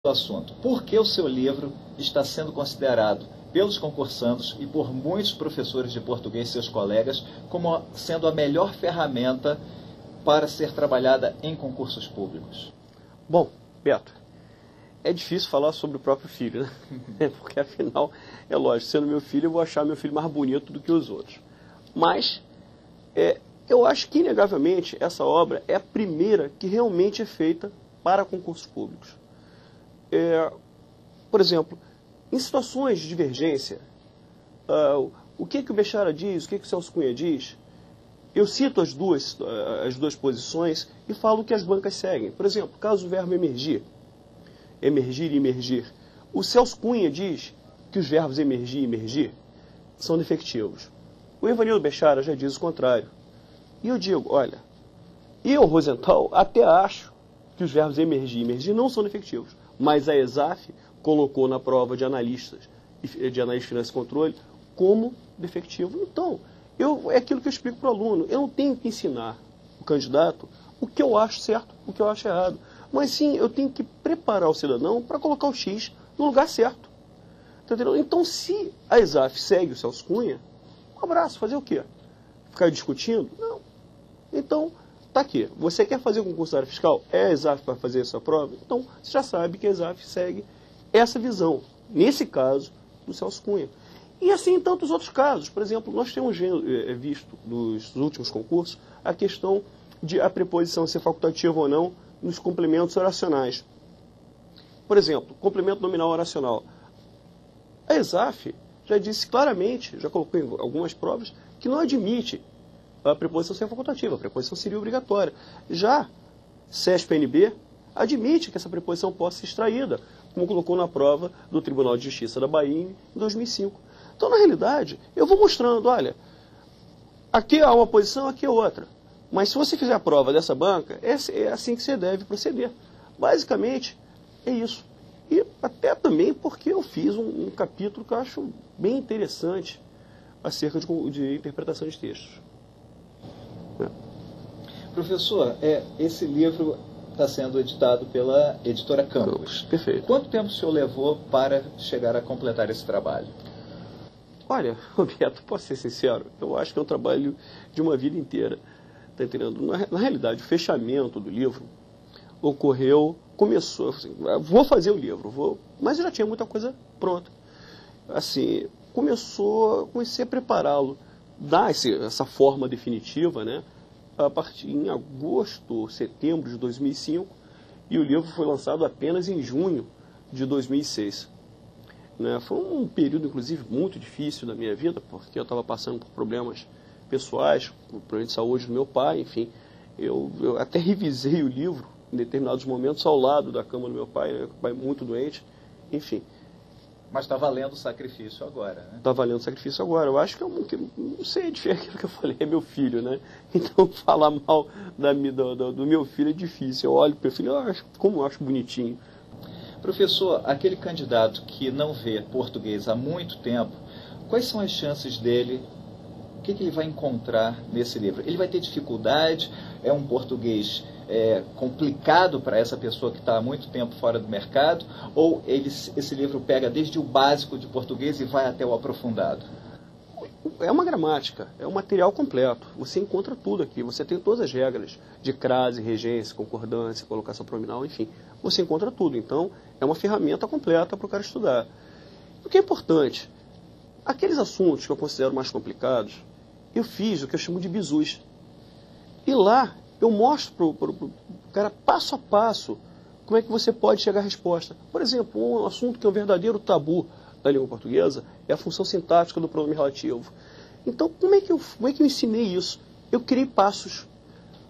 do assunto. Por que o seu livro está sendo considerado pelos concursandos e por muitos professores de português e seus colegas como sendo a melhor ferramenta para ser trabalhada em concursos públicos? Bom, Beto, é difícil falar sobre o próprio filho, né? Porque afinal, é lógico, sendo meu filho, eu vou achar meu filho mais bonito do que os outros. Mas, eu acho que, inegavelmente, essa obra é a primeira que realmente é feita para concursos públicos. Por exemplo, em situações de divergência, o que o Bechara diz, o que o Celso Cunha diz, eu cito as duas posições e falo o que as bancas seguem. Por exemplo, caso o verbo emergir e emergir, o Celso Cunha diz que os verbos emergir e emergir são defectivos. O Evanildo Bechara já diz o contrário. E eu digo, olha, eu, Rosenthal, até acho que os verbos emergir e emergir não são defectivos, mas a ESAF colocou na prova de analistas de finanças e controle como defectivo. Então, é aquilo que eu explico para o aluno. Eu não tenho que ensinar o candidato o que eu acho certo, o que eu acho errado. Mas sim, eu tenho que preparar o cidadão para colocar o X no lugar certo. Entendeu? Então, se a ESAF segue o Celso Cunha, um abraço, fazer o quê? Ficar discutindo? Não. Então, tá aqui. Você quer fazer o concurso da área fiscal? É a ESAF para fazer essa prova? Então, você já sabe que a ESAF segue essa visão. Nesse caso, do Celso Cunha. E assim em tantos outros casos. Por exemplo, nós temos visto nos últimos concursos a questão de a preposição ser facultativa ou não nos complementos oracionais. Por exemplo, complemento nominal oracional. A ESAF já disse claramente, já colocou em algumas provas, que não admite a preposição ser facultativa, a preposição seria obrigatória. Já CESP-NB admite que essa preposição possa ser extraída, como colocou na prova do Tribunal de Justiça da Bahia em 2005. Então, na realidade, eu vou mostrando, olha, aqui há uma posição, aqui é outra. Mas se você fizer a prova dessa banca, é assim que você deve proceder. Basicamente, é isso. E até também porque eu fiz um capítulo que eu acho bem interessante acerca de interpretação de textos. Professor, esse livro está sendo editado pela editora Campos. Perfeito. Quanto tempo o senhor levou para chegar a completar esse trabalho? Olha, Roberto, posso ser sincero, eu acho que é um trabalho de uma vida inteira. Tá entendendo? Na realidade, o fechamento do livro começou, assim, vou fazer o livro, mas eu já tinha muita coisa pronta. Assim, comecei a prepará-lo, dar essa forma definitiva, né? A partir em agosto, setembro de 2005, e o livro foi lançado apenas em junho de 2006. Né? Foi um período, inclusive, muito difícil da minha vida, porque eu estava passando por problemas pessoais, problemas de saúde do meu pai, enfim. Eu até revisei o livro em determinados momentos ao lado da cama do meu pai, né? O pai muito doente, enfim. Mas está valendo o sacrifício agora, né? Está valendo o sacrifício agora. Eu acho que não sei, aquilo que eu falei, é meu filho, né? Então, falar mal do meu filho é difícil. Eu olho para o meu filho, como eu acho bonitinho. Professor, aquele candidato que não vê português há muito tempo, quais são as chances dele? O que ele vai encontrar nesse livro? Ele vai ter dificuldade? É um português complicado para essa pessoa que está há muito tempo fora do mercado? Ou esse livro pega desde o básico de português e vai até o aprofundado? É uma gramática, é um material completo. Você encontra tudo aqui. Você tem todas as regras de crase, regência, concordância, colocação pronominal, enfim. Você encontra tudo. Então, é uma ferramenta completa para o cara estudar. O que é importante, aqueles assuntos que eu considero mais complicados, eu fiz o que eu chamo de bizus. E lá eu mostro para o cara passo a passo como é que você pode chegar à resposta. Por exemplo, um assunto que é um verdadeiro tabu da língua portuguesa é a função sintática do pronome relativo. Então, como é que eu ensinei isso? Eu criei passos.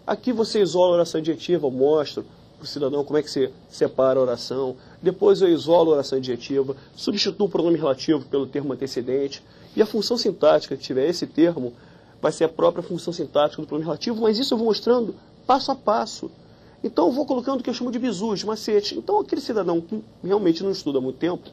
Aqui você isola a oração adjetiva, eu mostro para o cidadão como é que você separa a oração. Depois eu isolo a oração adjetiva, substituo o pronome relativo pelo termo antecedente. E a função sintática que tiver esse termo vai ser a própria função sintática do pronome relativo, mas isso eu vou mostrando passo a passo. Então eu vou colocando o que eu chamo de bizus, de macete. Então aquele cidadão que realmente não estuda há muito tempo,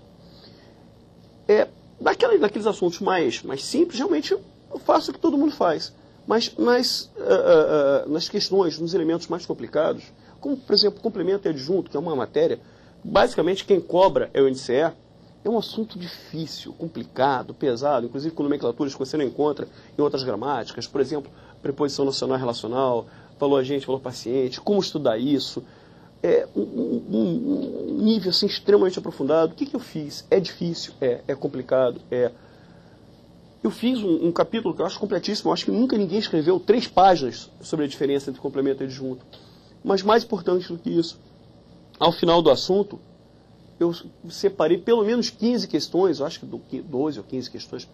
naqueles assuntos mais simples, realmente eu faço o que todo mundo faz. Mas nas questões, nos elementos mais complicados, como, por exemplo, complemento e adjunto, que é uma matéria basicamente quem cobra é o NCE. É um assunto difícil, complicado, pesado, inclusive com nomenclaturas que você não encontra em outras gramáticas. Por exemplo, preposição nacional e relacional, valor agente, valor paciente, como estudar isso. É um nível assim, extremamente aprofundado. O que eu fiz? É difícil? É complicado? Eu fiz um capítulo que eu acho completíssimo. Eu acho que nunca ninguém escreveu 3 páginas sobre a diferença entre complemento e adjunto. Mas mais importante do que isso, ao final do assunto, eu separei pelo menos 15 questões, eu acho que 12 ou 15 questões,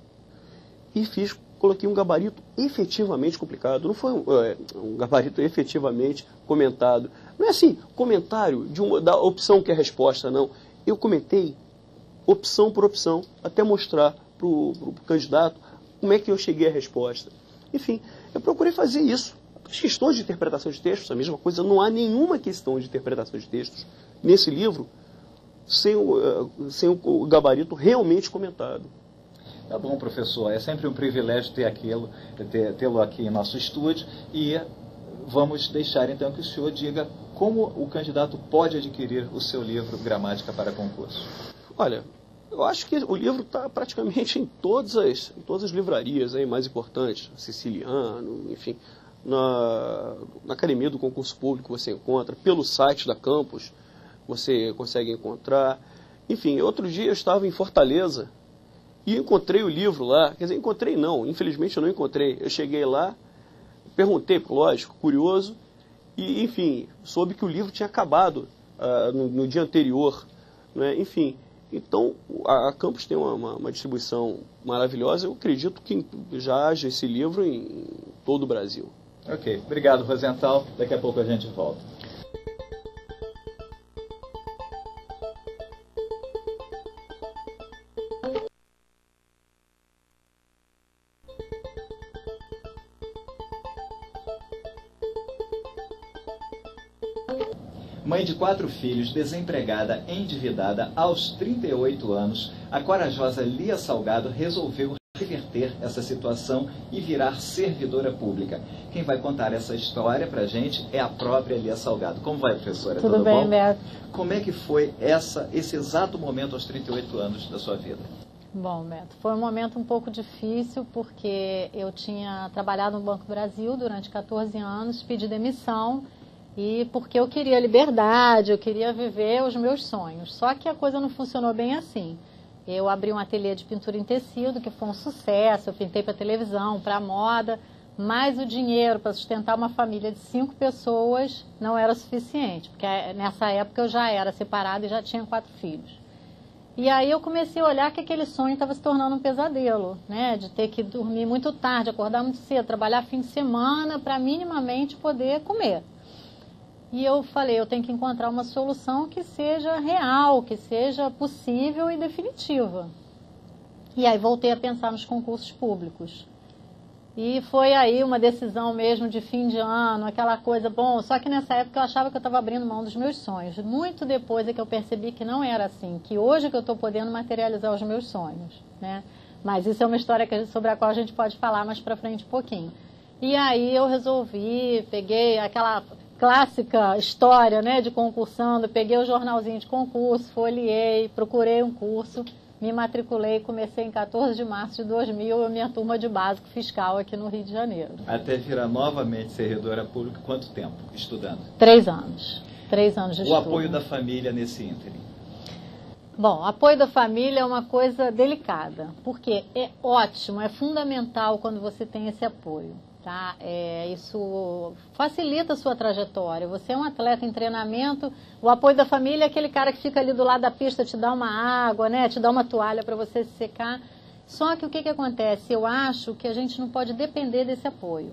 e coloquei um gabarito efetivamente complicado. Não foi um gabarito efetivamente comentado. Não é assim, comentário da opção que é a resposta, não. Eu comentei opção por opção, até mostrar para o candidato como é que eu cheguei à resposta. Enfim, eu procurei fazer isso. As questões de interpretação de textos, a mesma coisa, não há nenhuma questão de interpretação de textos nesse livro sem o gabarito realmente comentado. Tá bom, professor. É sempre um privilégio tê-lo aqui em nosso estúdio e vamos deixar então que o senhor diga como o candidato pode adquirir o seu livro Gramática para Concurso. Olha, eu acho que o livro está praticamente em todas as livrarias aí mais importantes, Siciliano, enfim, na Academia do Concurso Público você encontra, pelo site da Campus você consegue encontrar. Enfim, outro dia eu estava em Fortaleza e encontrei o livro lá. Quer dizer, encontrei não, infelizmente eu não encontrei. Eu cheguei lá, perguntei, lógico, curioso, e enfim, soube que o livro tinha acabado no dia anterior, né? Enfim, então a Campus tem uma distribuição maravilhosa. Eu acredito que já haja esse livro em todo o Brasil. Ok, obrigado, Rosenthal. Daqui a pouco a gente volta. Mãe de 4 filhos, desempregada, endividada, aos 38 anos, a corajosa Lia Salgado resolveu reverter essa situação e virar servidora pública. Quem vai contar essa história pra gente é a própria Lia Salgado. Como vai, professora? Tudo bem, bom? Beto? Como é que foi esse exato momento aos 38 anos da sua vida? Bom, Beto, foi um momento um pouco difícil porque eu tinha trabalhado no Banco do Brasil durante 14 anos, pedi demissão e porque eu queria liberdade, eu queria viver os meus sonhos. Só que a coisa não funcionou bem assim. Eu abri um ateliê de pintura em tecido, que foi um sucesso, eu pintei para televisão, para moda, mas o dinheiro para sustentar uma família de 5 pessoas não era suficiente, porque nessa época eu já era separada e já tinha 4 filhos. E aí eu comecei a olhar que aquele sonho estava se tornando um pesadelo, né? De ter que dormir muito tarde, acordar muito cedo, trabalhar fim de semana para minimamente poder comer. E eu falei, eu tenho que encontrar uma solução que seja real, que seja possível e definitiva. E aí voltei a pensar nos concursos públicos. E foi aí uma decisão mesmo de fim de ano, aquela coisa, bom, só que nessa época eu achava que eu estava abrindo mão dos meus sonhos. Muito depois é que eu percebi que não era assim, que hoje que eu estou podendo materializar os meus sonhos, né? Mas isso é uma história sobre a qual a gente pode falar mais pra frente um pouquinho. E aí eu resolvi, peguei aquela clássica história, né, de concursando, peguei o jornalzinho de concurso, folheei, procurei um curso, me matriculei, comecei em 14 de março de 2000, a minha turma de básico fiscal aqui no Rio de Janeiro. Até virar novamente servidora pública, quanto tempo estudando? 3 anos. 3 anos de estudo. O apoio da família nesse ínterim? Bom, apoio da família é uma coisa delicada, porque é ótimo, é fundamental quando você tem esse apoio. Tá? Isso facilita a sua trajetória. Você é um atleta em treinamento, o apoio da família é aquele cara que fica ali do lado da pista, te dá uma água, né? Te dá uma toalha para você se secar. Só que o que acontece? Eu acho que a gente não pode depender desse apoio.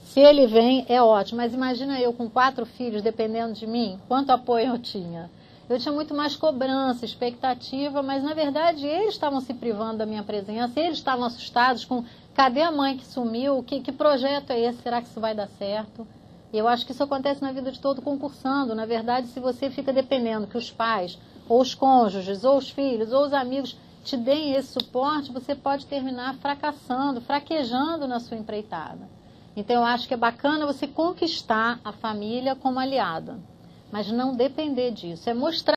Se ele vem, é ótimo, mas imagina eu com 4 filhos dependendo de mim, quanto apoio eu tinha? Eu tinha muito mais cobrança, expectativa, mas na verdade eles estavam se privando da minha presença, eles estavam assustados com cadê a mãe que sumiu, que projeto é esse, será que isso vai dar certo? E eu acho que isso acontece na vida de todo concursando. Na verdade, se você fica dependendo que os pais, ou os cônjuges, ou os filhos, ou os amigos te deem esse suporte, você pode terminar fracassando, fraquejando na sua empreitada. Então eu acho que é bacana você conquistar a família como aliada, mas não depender disso, é mostrar